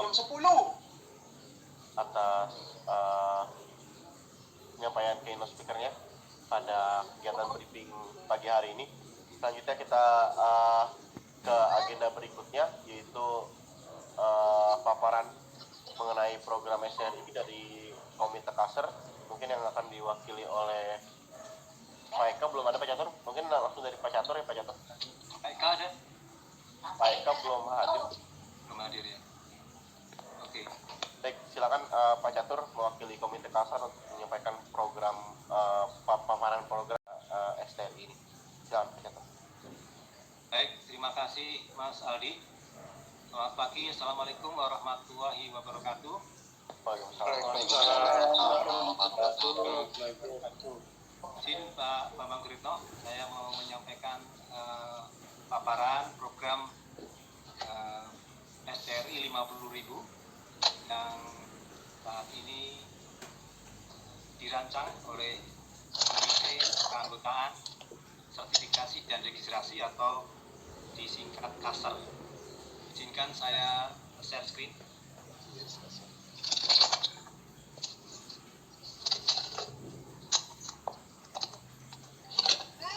jam 10 atas penyampaian keynote speakernya pada kegiatan briefing pagi hari ini. Selanjutnya kita ke agenda berikutnya, yaitu paparan mengenai program SRI dari Komite Kasser, mungkin yang akan diwakili oleh Pak Eka. Belum ada Pak Catur, mungkin langsung dari Pak Catur ya Pak Catur. Pak Eka ada? Pak Eka belum hadir. Belum hadir ya. Oke. Baik, silakan Pak Catur mewakili Komite Kasser untuk menyampaikan program paparan program STRI ini. Silakan Pak Catur. Baik, terima kasih Mas Aldi. Selamat pagi, Assalamualaikum warahmatullahi wabarakatuh. Izin Pak Bambang Guritno, saya mau menyampaikan paparan program STRI 50.000 yang saat ini dirancang oleh Komite Keanggotaan Sertifikasi dan Registrasi atau disingkat Kasser. Izinkan saya share screen.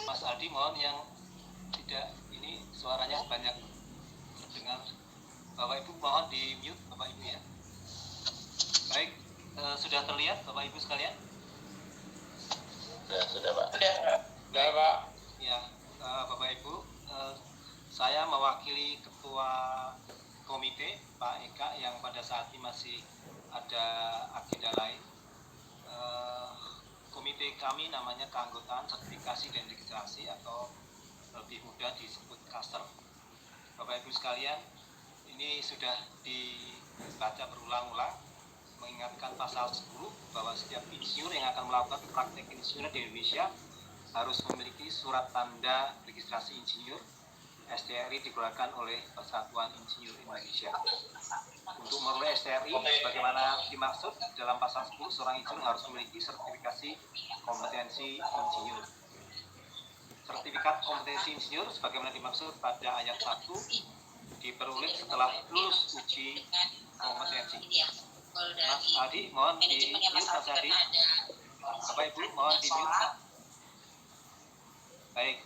Mas Aldi, mohon yang tidak ini suaranya banyak terdengar. Bapak Ibu mohon di mute Bapak Ibu ya. Baik, sudah terlihat Bapak Ibu sekalian? Sudah Pak. Sudah Pak. Ya, Bapak Ibu, saya mewakili Ketua Komite Pak Eka yang pada saat ini masih ada agenda lain. Komite kami namanya Keanggotaan Sertifikasi dan Registrasi atau lebih mudah disebut Kasser. Bapak Ibu sekalian, ini sudah dibaca berulang-ulang, mengingatkan pasal 10 bahwa setiap insinyur yang akan melakukan praktek insinyur di Indonesia harus memiliki surat tanda registrasi insinyur STRI dikeluarkan oleh Persatuan Insinyur Indonesia. Untuk memperoleh STRI, sebagaimana dimaksud dalam pasal 10, seorang insinyur harus memiliki sertifikasi kompetensi insinyur. Sertifikat kompetensi insinyur, sebagaimana dimaksud pada ayat 1, diperoleh setelah lulus uji kompetensi. Mas Adi, mohon di mute Mas Adi. Bapak Ibu, mohon di mute. Baik,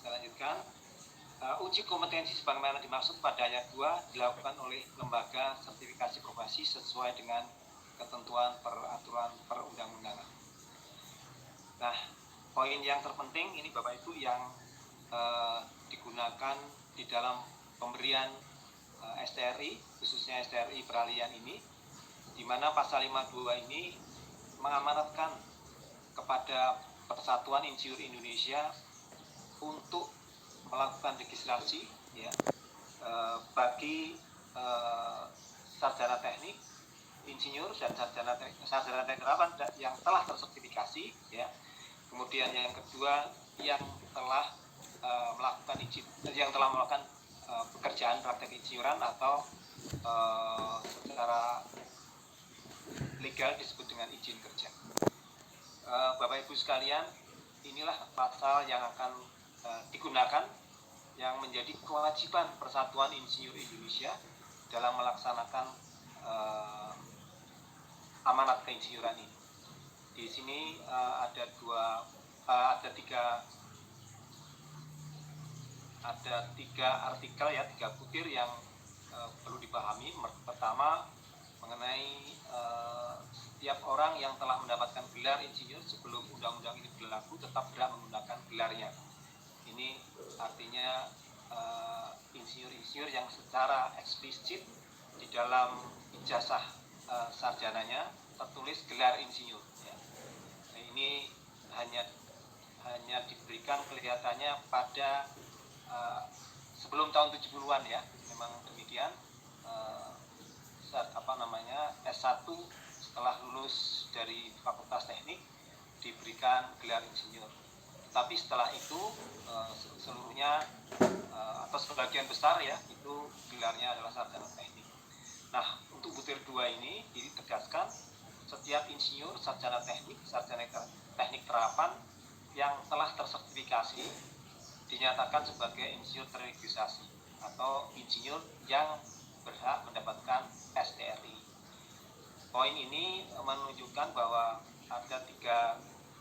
saya lanjutkan. Uji kompetensi sebagaimana dimaksud pada ayat 2 dilakukan oleh lembaga sertifikasi profesi sesuai dengan ketentuan peraturan perundang-undangan. Nah, poin yang terpenting ini Bapak Ibu yang digunakan di dalam pemberian STRI, khususnya STRI peralihan ini, di mana pasal 52 ini mengamanatkan kepada Persatuan Insinyur Indonesia untuk melakukan registrasi ya bagi sarjana teknik insinyur dan sarjana teknik yang telah tersertifikasi ya. Kemudian yang kedua yang telah melakukan pekerjaan praktek insinyuran atau secara legal disebut dengan izin kerja. Bapak Ibu sekalian, inilah pasal yang akan digunakan yang menjadi kewajiban Persatuan Insinyur Indonesia dalam melaksanakan amanat keinsinyuran ini. Di sini ada tiga artikel ya, 3 butir yang perlu dipahami. Pertama, mengenai setiap orang yang telah mendapatkan gelar insinyur sebelum undang-undang ini berlaku tetap berhak menggunakan gelarnya. Ini artinya insinyur-insinyur yang secara eksplisit di dalam ijazah sarjananya tertulis gelar insinyur. Ya. Nah, ini hanya diberikan kelihatannya pada sebelum tahun 70-an ya, memang demikian. S1 setelah lulus dari Fakultas Teknik diberikan gelar insinyur. Tapi setelah itu seluruhnya atau sebagian besar ya itu gelarnya adalah sarjana teknik. Nah, untuk butir 2 ini ditegaskan setiap insinyur sarjana teknik terapan yang telah tersertifikasi dinyatakan sebagai insinyur terregistrasi atau insinyur yang berhak mendapatkan poin ini menunjukkan bahwa ada 3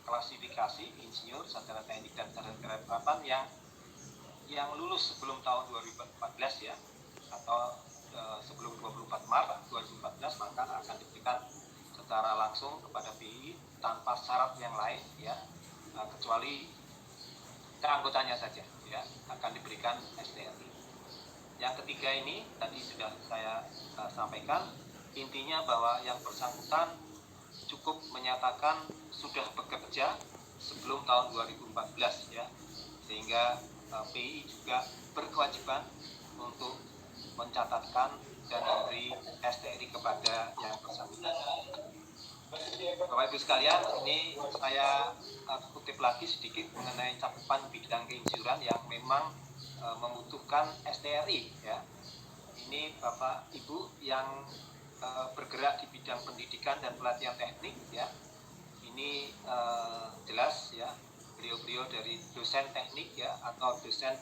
klasifikasi insinyur, sarjana teknik dan sarjana kelengkapan yang lulus sebelum tahun 2014 ya, atau sebelum 24 Maret 2014, maka akan diberikan secara langsung kepada BI tanpa syarat yang lain ya, kecuali keanggotaannya saja ya, akan diberikan STRI. Yang ketiga ini tadi sudah saya sampaikan, intinya bahwa yang bersangkutan cukup menyatakan sudah bekerja sebelum tahun 2014 ya, sehingga PI juga berkewajiban untuk mencatatkan dan memberi STRI kepada yang bersangkutan. Bapak Ibu sekalian, ini saya kutip lagi sedikit mengenai cakupan bidang keinsinyuran yang memang membutuhkan STRI ya. Ini Bapak Ibu yang bergerak di bidang pendidikan dan pelatihan teknik ya. Ini jelas ya, beliau-beliau dari dosen teknik ya, atau dosen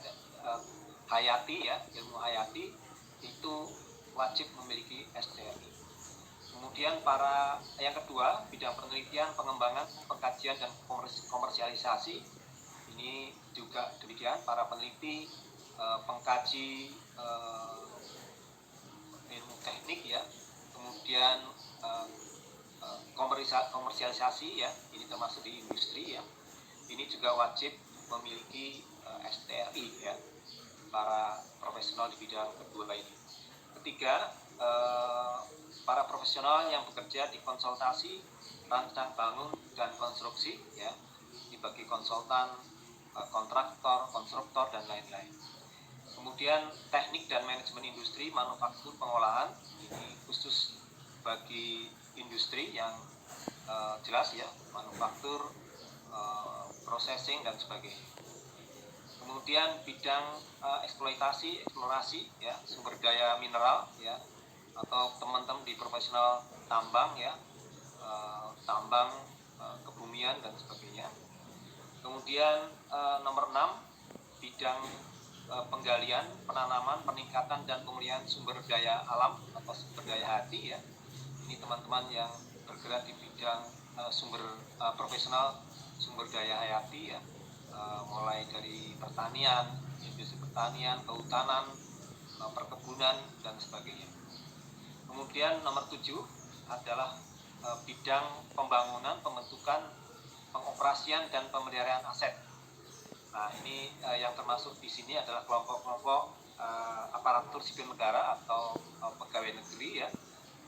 hayati ya, ilmu hayati itu wajib memiliki STRI. Kemudian yang kedua, bidang penelitian, pengembangan, pengkajian dan komersialisasi, ini juga demikian, para peneliti, pengkaji ilmu teknik ya, kemudian komersialisasi ya, ini termasuk di industri ya, ini juga wajib memiliki STRI ya, para profesional di bidang kedua ini. Ketiga, para profesional yang bekerja di konsultasi, rancang bangun dan konstruksi ya, dibagi konsultan, kontraktor, konstruktor dan lain-lain. Kemudian teknik dan manajemen industri, manufaktur, pengolahan, ini khusus bagi industri yang jelas ya, manufaktur, processing dan sebagainya. Kemudian bidang eksplorasi ya, sumber daya mineral ya, atau teman-teman di profesional tambang ya, tambang, kebumian dan sebagainya. Kemudian nomor 6, bidang penggalian, penanaman, peningkatan dan pemulihan sumber daya alam atau sumber daya hati ya. Ini teman-teman yang bergerak di bidang profesional sumber daya hayati ya, mulai dari pertanian, industri pertanian, kehutanan, perkebunan dan sebagainya. Kemudian nomor 7 adalah bidang pembangunan, pembentukan, pengoperasian dan pemeliharaan aset. Nah, ini yang termasuk di sini adalah kelompok-kelompok aparatur sipil negara atau pegawai negeri ya,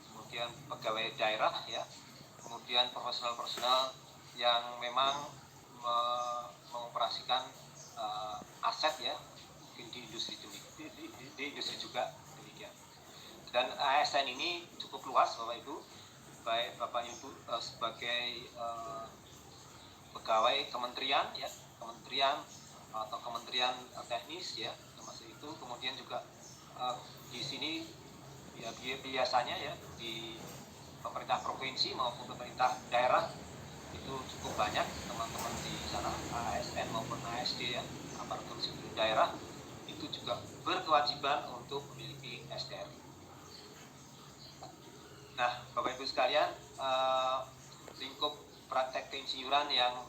kemudian pegawai daerah ya, kemudian profesional-profesional yang memang mengoperasikan aset ya, mungkin di industri juga demikian. Dan ASN ini cukup luas Bapak Ibu, baik Bapak Ibu sebagai pegawai kementerian ya, kementerian atau kementerian teknis ya, termasuk itu. Kemudian juga di sini ya, biasanya ya di pemerintah provinsi maupun pemerintah daerah itu cukup banyak teman-teman di sana, ASN maupun ASD ya, aparatur sipil daerah, itu juga berkewajiban untuk memiliki STRI. Nah, Bapak Ibu sekalian, lingkup praktek keinsinyuran yang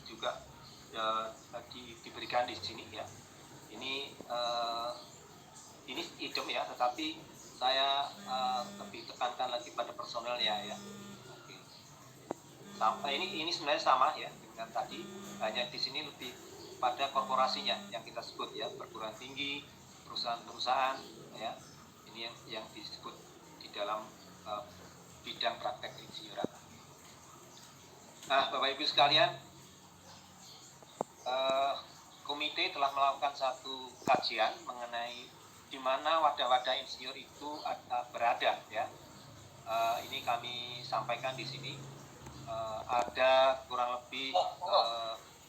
juga diberikan di sini ya, ini idem ya, tetapi saya lebih tekankan lagi pada personelnya ya. Sampai ini sebenarnya sama ya dengan tadi, hanya di sini lebih pada korporasinya yang kita sebut ya, perguruan tinggi, perusahaan-perusahaan ya, ini yang disebut di dalam bidang praktek keinsinyuran. Nah, Bapak Ibu sekalian, komite telah melakukan satu kajian mengenai di mana wadah-wadah insinyur itu berada ya. Ini kami sampaikan di sini. Ada kurang lebih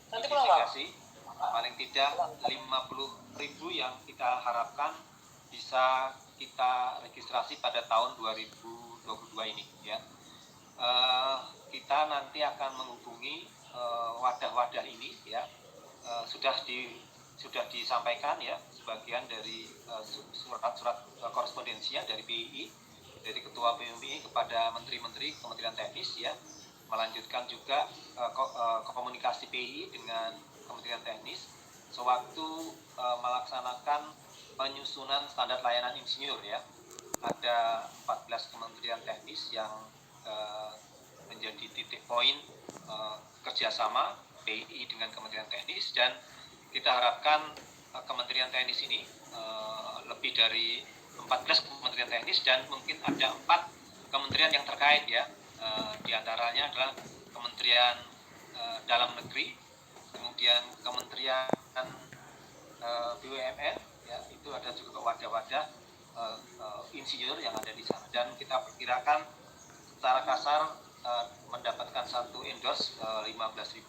investigasi paling tidak 50.000 yang kita harapkan bisa kita registrasi pada tahun 2022 ini ya. Kita nanti akan menghubungi wadah-wadah ini ya, sudah disampaikan ya sebagian dari surat-surat korespondensinya dari BI, dari Ketua PMI kepada Menteri-Menteri Kementerian Teknis ya, melanjutkan juga komunikasi PI dengan Kementerian Teknis sewaktu melaksanakan penyusunan standar layanan insinyur ya. Ada 14 kementerian teknis yang menjadi titik poin kerjasama PI dengan Kementerian Teknis, dan kita harapkan Kementerian Teknis ini lebih dari 14 kementerian teknis, dan mungkin ada 4 kementerian yang terkait ya, diantaranya adalah Kementerian Dalam Negeri, kemudian Kementerian BUMN ya, itu ada juga wadah-wadah insinyur yang ada di sana, dan kita perkirakan secara kasar mendapatkan satu endorse 15.000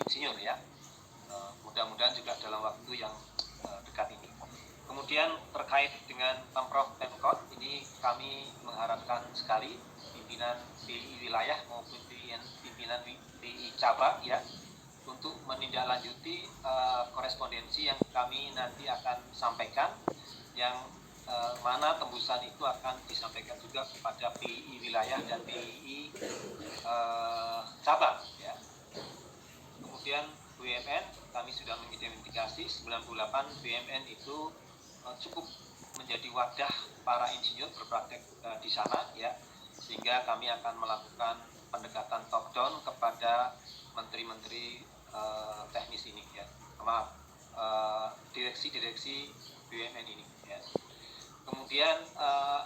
insinyur ya. Mudah-mudahan juga dalam waktu yang dekat ini. Kemudian terkait dengan Pemprov Pemkot ini, kami mengharapkan sekali pimpinan BI wilayah maupun pimpinan BI cabang ya, untuk menindaklanjuti korespondensi yang kami nanti akan sampaikan, yang mana tembusan itu akan disampaikan juga kepada BI wilayah dan BI cabang ya. Kemudian BUMN, kami sudah mengidentifikasi 98 BUMN itu cukup menjadi wadah para insinyur berpraktek di sana ya, sehingga kami akan melakukan pendekatan top down kepada menteri-menteri teknis ini ya, direksi-direksi BUMN ini ya. Kemudian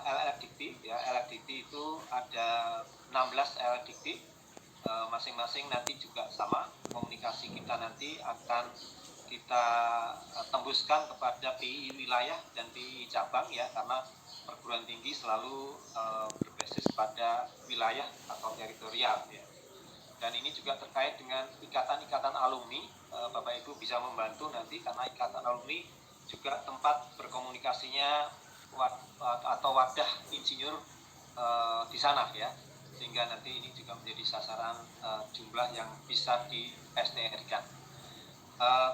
LLDP ya, LLDP itu ada 16 LLDP, masing-masing nanti juga sama, komunikasi kita nanti akan kita tembuskan kepada PI wilayah dan PI cabang ya, karena perguruan tinggi selalu berbasis pada wilayah atau teritorial ya. Dan ini juga terkait dengan ikatan-ikatan alumni, Bapak Ibu bisa membantu nanti, karena ikatan alumni juga tempat berkomunikasinya atau wadah insinyur di sana ya, sehingga nanti ini juga menjadi sasaran jumlah yang bisa di STR-kan.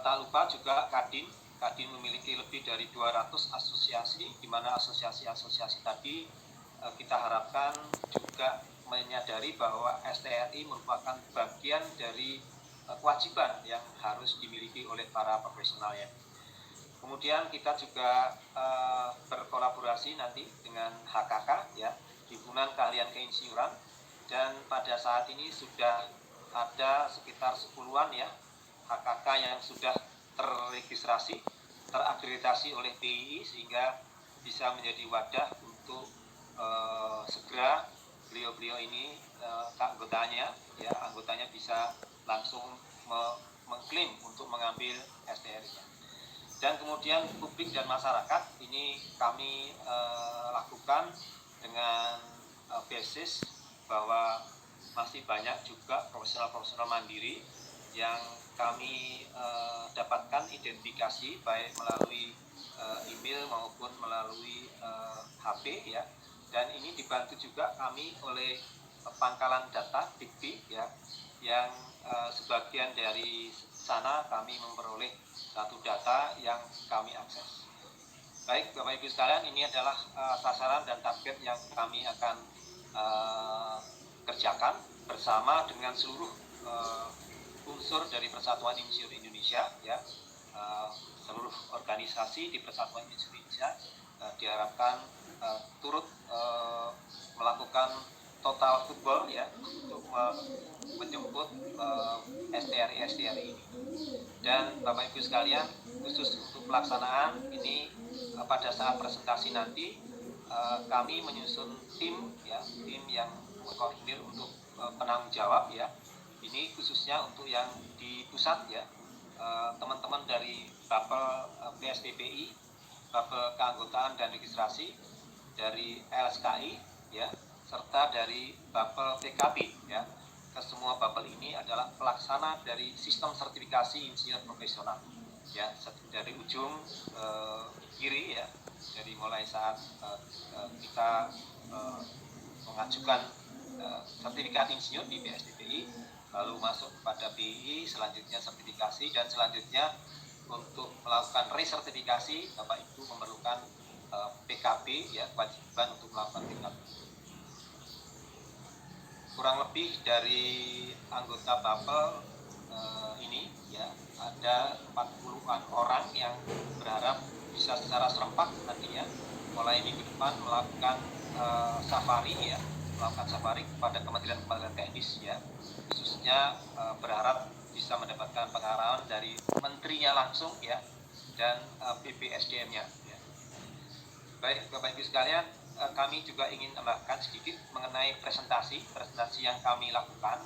Tak lupa juga Kadin memiliki lebih dari 200 asosiasi, di mana asosiasi-asosiasi tadi kita harapkan juga menyadari bahwa STRI merupakan bagian dari kewajiban yang harus dimiliki oleh para profesionalnya. Kemudian kita juga berkolaborasi nanti dengan HKK ya, Himpunan Keahlian Keinsinyuran, dan pada saat ini sudah ada sekitar 10-an ya HKK yang sudah terregistrasi, terakreditasi oleh PII, sehingga bisa menjadi wadah untuk segera beliau-beliau ini anggotanya bisa langsung mengklaim untuk mengambil STR-nya. Dan kemudian publik dan masyarakat ini kami lakukan dengan basis bahwa masih banyak juga profesional-profesional mandiri yang kami dapatkan identifikasi baik melalui email maupun melalui HP ya, dan ini dibantu juga kami oleh pangkalan data Dikti ya, yang sebagian dari sana kami memperoleh satu data yang kami akses. Baik Bapak Ibu sekalian, ini adalah sasaran dan target yang kami akan kerjakan bersama dengan seluruh unsur dari Persatuan Insinyur Indonesia ya, seluruh organisasi di Persatuan Insinyur Indonesia diharapkan turut melakukan total football ya, untuk menjemput STRI ini. Dan Bapak Ibu sekalian, khusus untuk pelaksanaan ini pada saat presentasi nanti kami menyusun tim yang mengkoordinir untuk penanggung jawab ya. Ini khususnya untuk yang di pusat ya, teman-teman dari Bapel PSDPI, Bapel Keanggotaan dan Registrasi, dari LSKI ya, serta dari Bapel PKP ya. Kesemua Bapel ini adalah pelaksana dari sistem sertifikasi insinyur profesional ya, dari ujung kiri ya, dari mulai saat kita mengajukan sertifikat insinyur di PSDPI, lalu masuk kepada PII, selanjutnya sertifikasi, dan selanjutnya untuk melakukan resertifikasi Bapak Ibu memerlukan PKP ya, kewajiban untuk melakukan PKP. kurang lebih dari anggota Bapel ini ya ada 40-an orang yang berharap bisa secara serempak nantinya mulai minggu depan melakukan safari ya, melakukan safari kepada kementerian-kementerian teknis ya, khususnya berharap bisa mendapatkan pengarahan dari menterinya langsung ya dan BPSDM-nya ya. Baik Bapak Ibu sekalian, kami juga ingin menambahkan sedikit mengenai presentasi yang kami lakukan.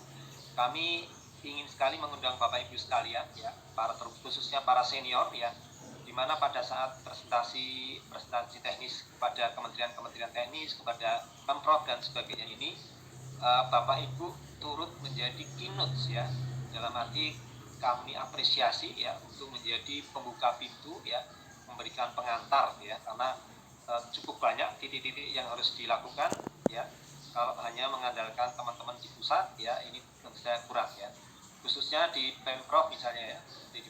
Kami ingin sekali mengundang Bapak Ibu sekalian ya, khususnya para senior ya, di mana pada saat presentasi teknis kepada kementerian teknis, kepada Pemprov dan sebagainya ini, Bapak Ibu turut menjadi keynote ya, dalam arti kami apresiasi ya untuk menjadi pembuka pintu ya, memberikan pengantar ya, karena cukup banyak titik-titik yang harus dilakukan ya. Kalau hanya mengandalkan teman-teman di pusat ya, ini tentu saja kurang ya. Khususnya di Pemprov misalnya ya, di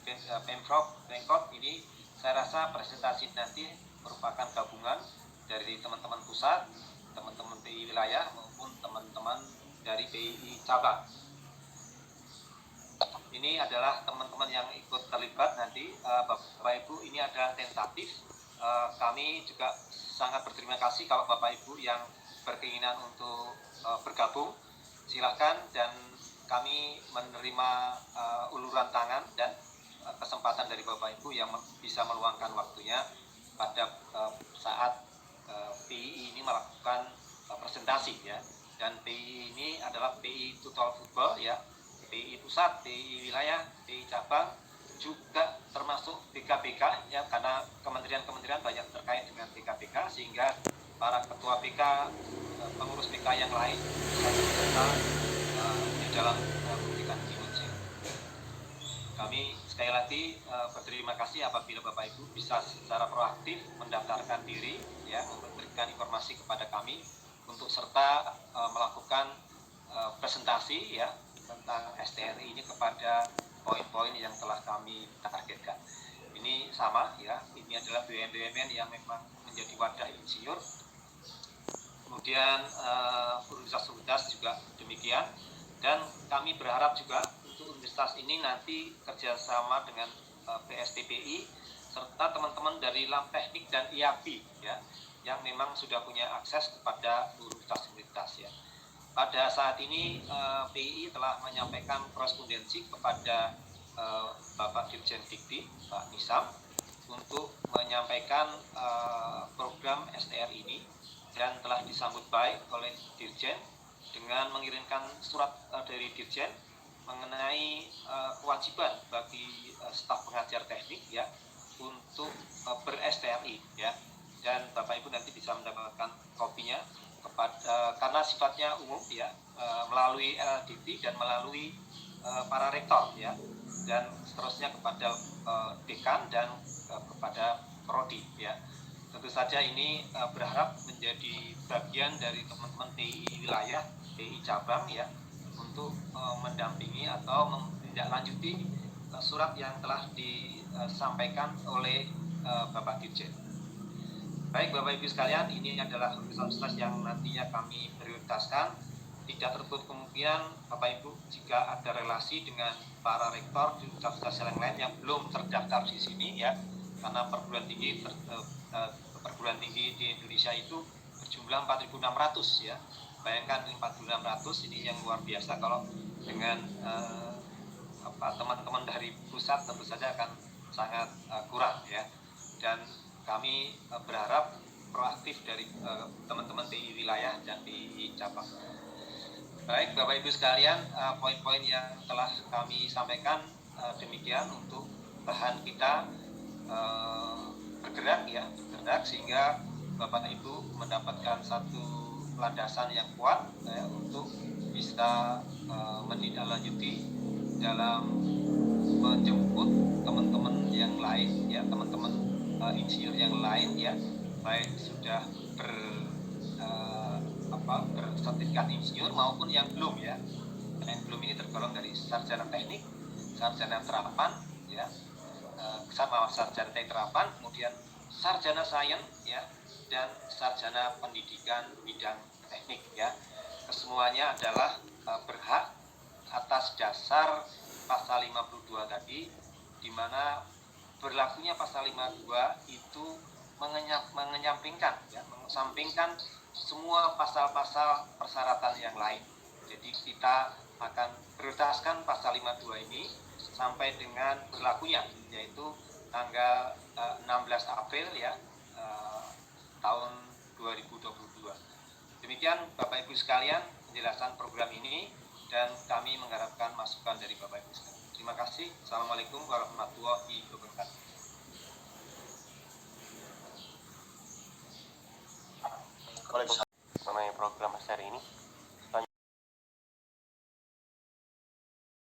Pemprov Bengkok ini saya rasa presentasi nanti merupakan gabungan dari teman-teman pusat, teman-teman PI wilayah maupun teman-teman dari PI cabang. Ini adalah teman-teman yang ikut terlibat nanti, Bapak Ibu, ini adalah tentatif. Kami juga sangat berterima kasih kalau Bapak Ibu yang berkeinginan untuk bergabung, silakan, dan kami menerima uluran tangan dan kesempatan dari Bapak Ibu yang bisa meluangkan waktunya pada saat PI ini melakukan presentasi ya. Dan PI ini adalah PI Total Football ya, PI pusat, PI wilayah, PI cabang, juga termasuk BKPK ya, karena kementerian-kementerian banyak terkait dengan BKPK sehingga para ketua BK, pengurus BK yang lain bisa serta di dalam memberikan kinerja. Kami sekali lagi berterima kasih apabila Bapak Ibu bisa secara proaktif mendaftarkan diri ya, memberikan informasi kepada kami untuk serta melakukan presentasi ya tentang STRI ini kepada poin-poin yang telah kami targetkan. Ini sama ya, ini adalah BUMN yang memang menjadi wadah insinyur. Kemudian universitas juga demikian, dan kami berharap juga untuk universitas ini nanti kerjasama dengan PSTPI serta teman-teman dari Lam Teknik dan IAPI ya, yang memang sudah punya akses kepada universitas-universitas ya. Pada saat ini PI telah menyampaikan korespondensi kepada Bapak Dirjen Dikti, Pak Nisam, untuk menyampaikan program STR ini, dan telah disambut baik oleh Dirjen dengan mengirimkan surat dari Dirjen mengenai kewajiban bagi staf pengajar teknik ya untuk ber-STRI ya, dan Bapak Ibu nanti bisa mendapatkan kopinya karena sifatnya umum ya, melalui LLDT dan melalui para rektor ya, dan seterusnya kepada dekan dan kepada prodi ya. Tentu saja ini berharap menjadi bagian dari teman-teman PI wilayah, PI cabang ya, untuk mendampingi atau menindaklanjuti surat yang telah disampaikan oleh Bapak Dirjen. Baik Bapak Ibu sekalian, ini adalah universitas yang nantinya kami prioritaskan. Tidak tertutup kemungkinan Bapak Ibu jika ada relasi dengan para rektor di universitas yang lain yang belum terdaftar di sini ya, karena perguruan tinggi di Indonesia itu berjumlah 4.600 ya. Bayangkan 4.600 ini yang luar biasa, kalau dengan teman-teman dari pusat tentu saja akan sangat kurang ya. Dan kami berharap proaktif dari teman-teman PI wilayah dan PI cabang. Baik Bapak Ibu sekalian, poin-poin yang telah kami sampaikan demikian untuk bahan kita bergerak sehingga Bapak Ibu mendapatkan satu landasan yang kuat untuk bisa menindaklanjuti dalam menjemput teman-teman yang lain ya, teman-teman insinyur yang lain ya, baik sudah bersertifikat insinyur maupun yang belum ya. Yang belum ini tergolong dari sarjana teknik, sarjana terapan ya, sama sarjana teknik terapan, kemudian sarjana sains ya, dan sarjana pendidikan bidang teknik ya. Kesemuanya adalah berhak atas dasar pasal 52 tadi, di mana berlakunya pasal 52 itu mengenyampingkan, ya, mengesampingkan semua pasal-pasal persyaratan yang lain. Jadi kita akan prioritaskan pasal 52 ini sampai dengan berlakunya, yaitu tanggal 16 April ya, tahun 2022. Demikian Bapak Ibu sekalian penjelasan program ini, dan kami mengharapkan masukan dari Bapak Ibu sekalian. Terima kasih. Assalamualaikum warahmatullahi wabarakatuh. Waalaikumsalam. Mengenai program seri ini,